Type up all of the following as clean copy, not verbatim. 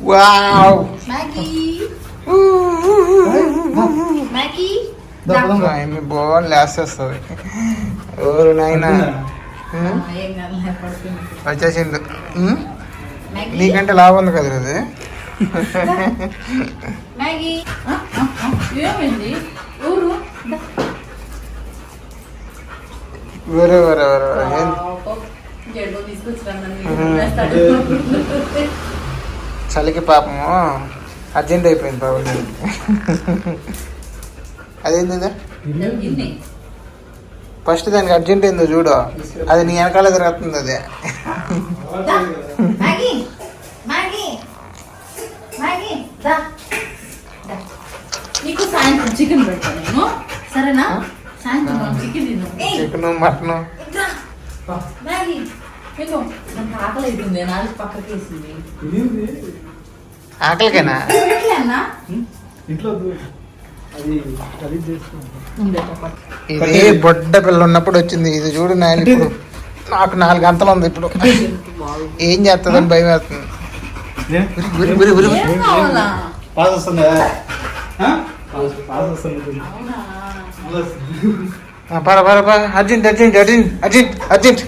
Wow బాగుంది లేస్తుంది ఎవరు నాయన వచ్చేసింది. నీకంటే లాభం ఉంది కదా అది. వేరే వేరే వేరే చలికి పాపము అర్జెంట్ అయిపోయింది పాపం. అదేంది ఫస్ట్ దానికి అర్జెంట్ ఏందో చూడు, అది నీ వెనకాల తిరుగుతుంది. అదే నీకు సాయంత్రం చికెన్ పెడతాను నేను, సరేనా? సాయంత్రం చికెన్ తిను, చికెన్ మటన్. ఆకలి అవుతుంది, నాలుగు పక్కకి వేసింది. ఆకలికేనా? ఇది బొడ్డ పిల్ల ఉన్నప్పుడు వచ్చింది. ఇది చూడు నాయన, ఇప్పుడు నాకు 4 గంటలు ఉంది. ఇప్పుడు ఏం చేస్తుందని భయం వేస్తుంది. Urgent urgent urgent urgent urgent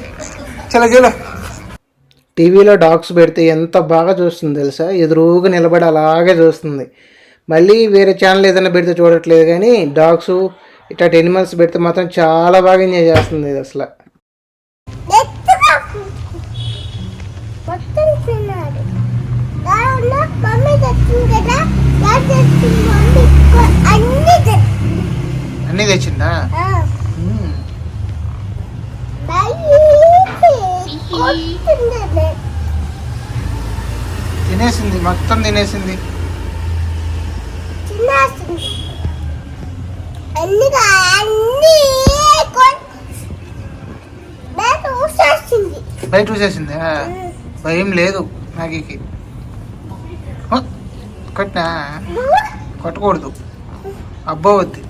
చలో చలో. టీవీలో డాగ్స్ పెడితే ఎంత బాగా చూస్తుంది తెలుసా, ఎదురుగా నిలబడి అలాగే చూస్తుంది. మళ్ళీ వేరే ఛానల్ ఏదైనా పెడితే చూడట్లేదు, కానీ డాగ్స్ ఇట్లాంటి ఎనిమల్స్ పెడితే మాత్రం చాలా బాగా ఎంజాయ్ చేస్తుంది ఇది అసలు. అన్నీ తెచ్చిందా? తినేసింది, మొత్తం తినేసింది. బయట చూసేసింది. భయం లేదు మ్యాగీకి. కొట్టినా కొట్టకూడదు, అబ్బవద్ది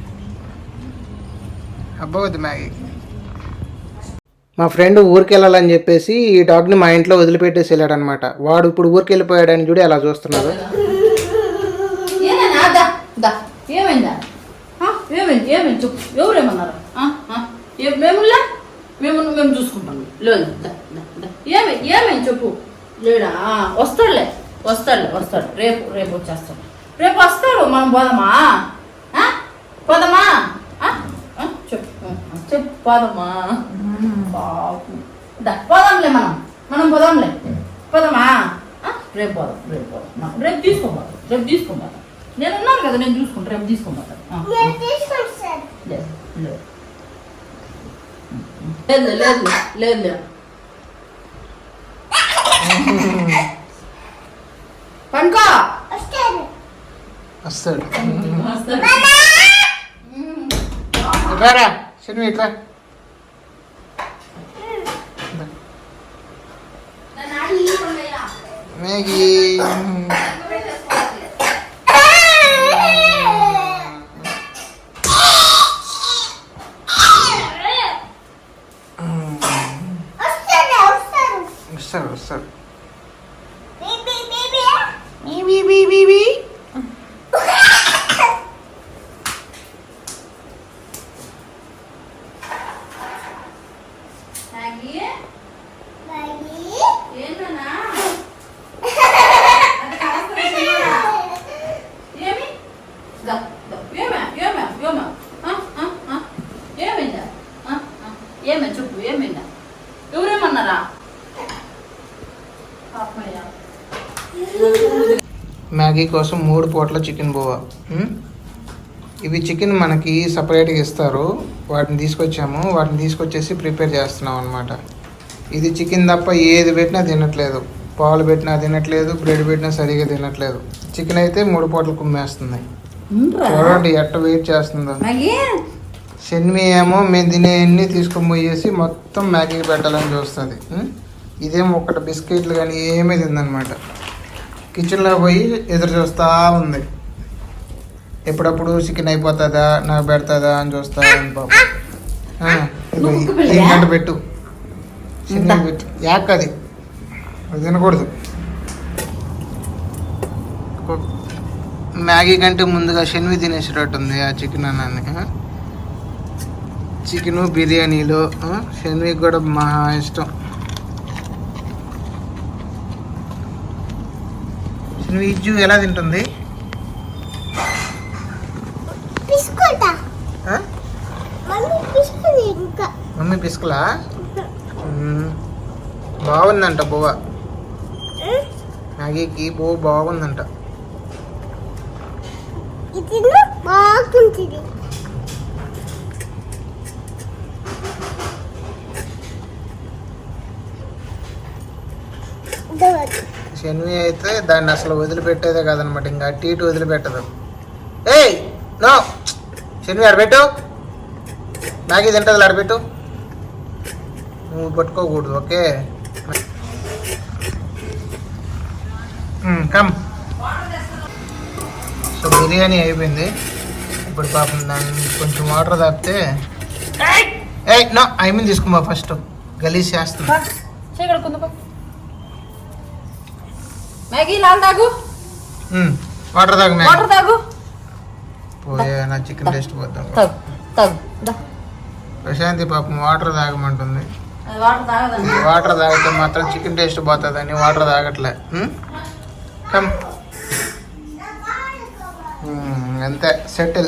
అబ్బవద్దు మ్యాగీకి. మా ఫ్రెండ్ ఊరికి వెళ్ళాలని చెప్పేసి ఈ డాగ్ని మా ఇంట్లో వదిలిపెట్టేసి వెళ్ళాడనమాట. వాడు ఇప్పుడు ఊరికి వెళ్ళిపోయాడని చూడి అలా చూస్తున్నారు. ఎవరేమన్నారు? మేము చూసుకుంటాం. లేదు ఏమేమి చెప్పు. లేడా? వస్తాడులే వస్తాడు వస్తాడు, రేపు రేపు వచ్చేస్తాడు. రేపు వస్తాడు. మనం పోదామా? పోదామా? చెప్పు చెప్పు. పోదామా? పోదాంలే మనం పోదాంలే. పోదామా? రేపు పోదాం రేపు పోదాం. రేపు తీసుకోపోతాం రేపు తీసుకోపోతాం. నేను ఉన్నాను కదా, నేను చూసుకుంటా. రేపు తీసుకోపోతాను. లేదు లేదు లేదు లేదు లేదు. పనుకో. వస్తాడు ఇట్రా శని ఇట్రా. మ్యాగీ వస్తాడు వస్తాడు. ఏమే చెప్పు, ఏమైందా? ఎవరేమన్నారా? మ్యాగీ కోసం 3 పూటల చికెన్ బోవా. ఇవి చికెన్ మనకి సపరేట్గా ఇస్తారు, వాటిని తీసుకొచ్చాము. వాటిని తీసుకొచ్చేసి ప్రిపేర్ చేస్తున్నాం అనమాట. ఇది చికెన్ తప్ప ఏది పెట్టినా తినట్లేదు. పాలు పెట్టినా తినట్లేదు, బ్రెడ్ పెట్టినా సరిగా తినట్లేదు. చికెన్ అయితే 3 పూటలు కుమ్మేస్తుంది. చూడండి ఎట్ట వెయిట్ చేస్తుందో. శనిమి ఏమో మేము తినేవన్నీ తీసుకొని పోయేసి మొత్తం మ్యాగీకి పెట్టాలని చూస్తుంది. ఇదేమో ఒకటి బిస్కెట్లు కానీ ఏమీ తిందనమాట. కిచెన్లో పోయి ఎదురు చూస్తూ ఉంది, ఎప్పుడప్పుడు చికెన్ అయిపోతుందా నాకు పెడతాదా అని చూస్తా ఉంది పాప. దీనికంటే పెట్టు, చిన్న పెట్టు. యాక్ అది తినకూడదు. మ్యాగీ కంటే ముందుగా షెన్వి తినేసేటట్టుంది ఆ చికెన్ అన్నాన్ని. చికెను బిర్యానీలో షెన్వికి కూడా మహా ఇష్టం. షెన్వి ఇజ్జు ఎలా తింటుంది? మమ్మీ పిసుకలా? బాగుందంట బువ్వ. మ్యాగీకి బువ్వ బాగుందంట. షెన్వి అయితే దాన్ని అసలు వదిలిపెట్టేదే కాదనమాట. ఇంకా అటు ఇటు వదిలిపెట్టదు. ఏయ్ నో షెన్వి ఆడబెట్టు. మ్యాగీ తింటుంది ఆడబెట్టు. నువ్వు పట్టుకోకూడదు. Okay come. సో బిర్యానీ అయిపోయింది. ఇప్పుడు పాపం దాన్ని కొంచెం వాటర్ తాపితే ఏయ్ నో ఐ మీన్ తీసుకోమా ఫస్ట్ గలీజ్ చేస్తుంది. మ్యాగీ లాల్ తాగు. వాటర్ తాగు. వాటర్ తాగు. పోయే నా చికెన్ టేస్ట్ పోద్దాం. తాగు తాగు. ప్రశాంతి పాపం వాటర్ తాగమంటుంది. వాటర్ తాగదండి. వాటర్ తాగితే మాత్రం చికెన్ టేస్ట్ పోతుందని వాటర్ తాగట్లే. కమ్ అంతే సెటిల్.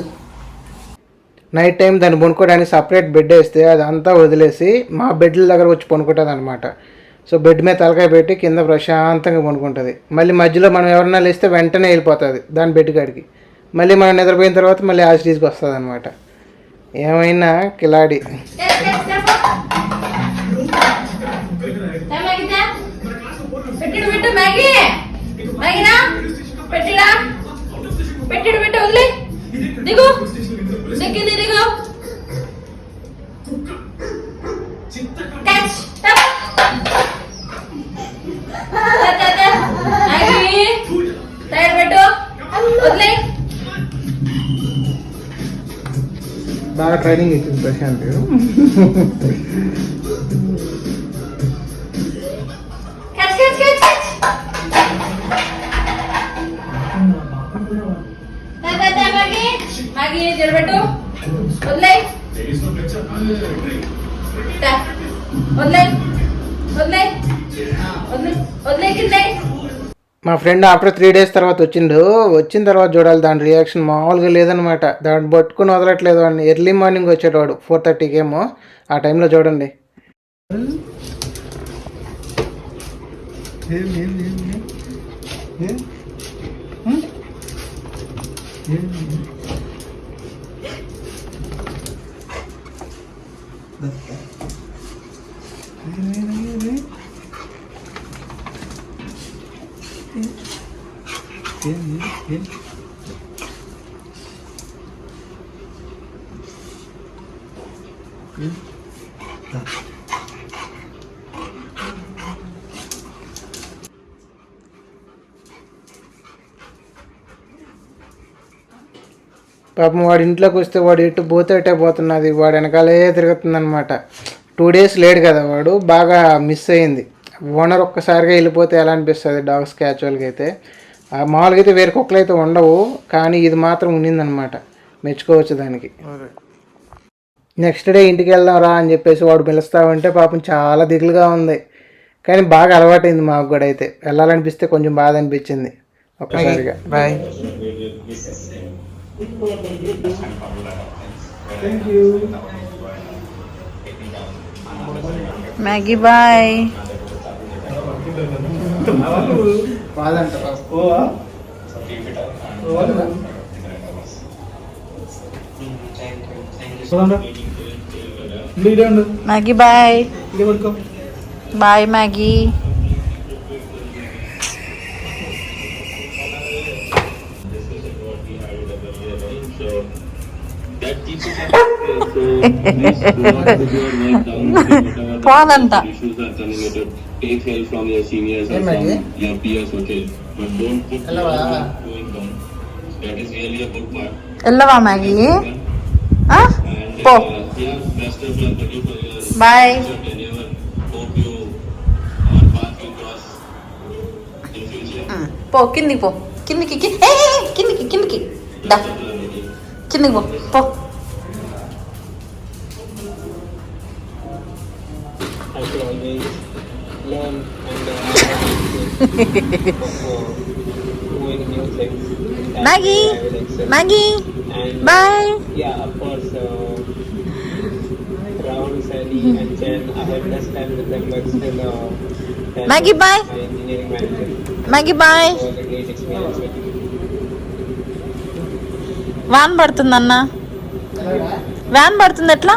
నైట్ టైం దాన్ని పనుకోవడానికి సపరేట్ బెడ్ వేస్తే అది అంతా వదిలేసి మా బెడ్ల దగ్గర వచ్చి పనుకుంటుంది అనమాట. సో బెడ్ మీద తలకాయ పెట్టి కింద ప్రశాంతంగా పనుకుంటుంది. మళ్ళీ మధ్యలో మనం ఎవరన్నా లేస్తే వెంటనే వెళ్ళిపోతుంది దాని బెడ్ కాడికి. మళ్ళీ మనం నిద్రపోయిన తర్వాత మళ్ళీ ఆశ్రీస్కి వస్తుంది అనమాట. ఏమైనా కిలాడి. బాగా ట్రైనింగ్ ఇచ్చింది ప్రశాంత్. మా ఫ్రెండ్ ఆఫ్టర్ 3 days తర్వాత వచ్చిన తర్వాత చూడాలి దాని రియాక్షన్ మామూలుగా లేదనమాట. దాన్ని పట్టుకుని వదలట్లేదు వాడిని. ఎర్లీ మార్నింగ్ వచ్చేటవాడు 4:30కి ఏమో. ఆ టైంలో చూడండి. పాపం వాడి ఇంట్లోకి వస్తే వాడు ఎటు పోతే అటే పోతున్నది. వాడు వెనకాలే తిరుగుతుంది అనమాట. 2 days లేడు కదా వాడు. బాగా మిస్ అయింది. ఓనర్ ఒక్కసారిగా వెళ్ళిపోతే ఎలా అనిపిస్తుంది డాగ్స్కి యాక్చువల్గా అయితే. మామూలుగా అయితే వేరే కుక్కలు అయితే ఉండవు, కానీ ఇది మాత్రం ఉండిందనమాట. మెచ్చుకోవచ్చు దానికి. నెక్స్ట్ డే ఇంటికి వెళ్దాం రా అని చెప్పేసి వాడు పిలుస్తామంటే పాపం చాలా దిగులుగా ఉంది. కానీ బాగా అలవాటైంది మాకు కూడా. అయితే వెళ్ళాలనిపిస్తే కొంచెం బాధ అనిపించింది ఒక్కసారిగా. Bye. Maggie bye. Maggie bye. Bye Maggie. పోదంట. వెళ్ళవా మ్యాగీ? పో. బాయ్. పో కింది పో. కిందికి కిందికి కిందికి దా కిందికి పో పో I should always learn and doing new things. That Maggie, way I will excel. Maggie, And bye. yeah, of course, Rahul, Sally, and Jen, I have less time with them, but still, that Maggie, was bye. my engineering manager. Maggie, bye. It was a great experience with you. Van పడుతుందన్న van పడుతుంది ఎట్లా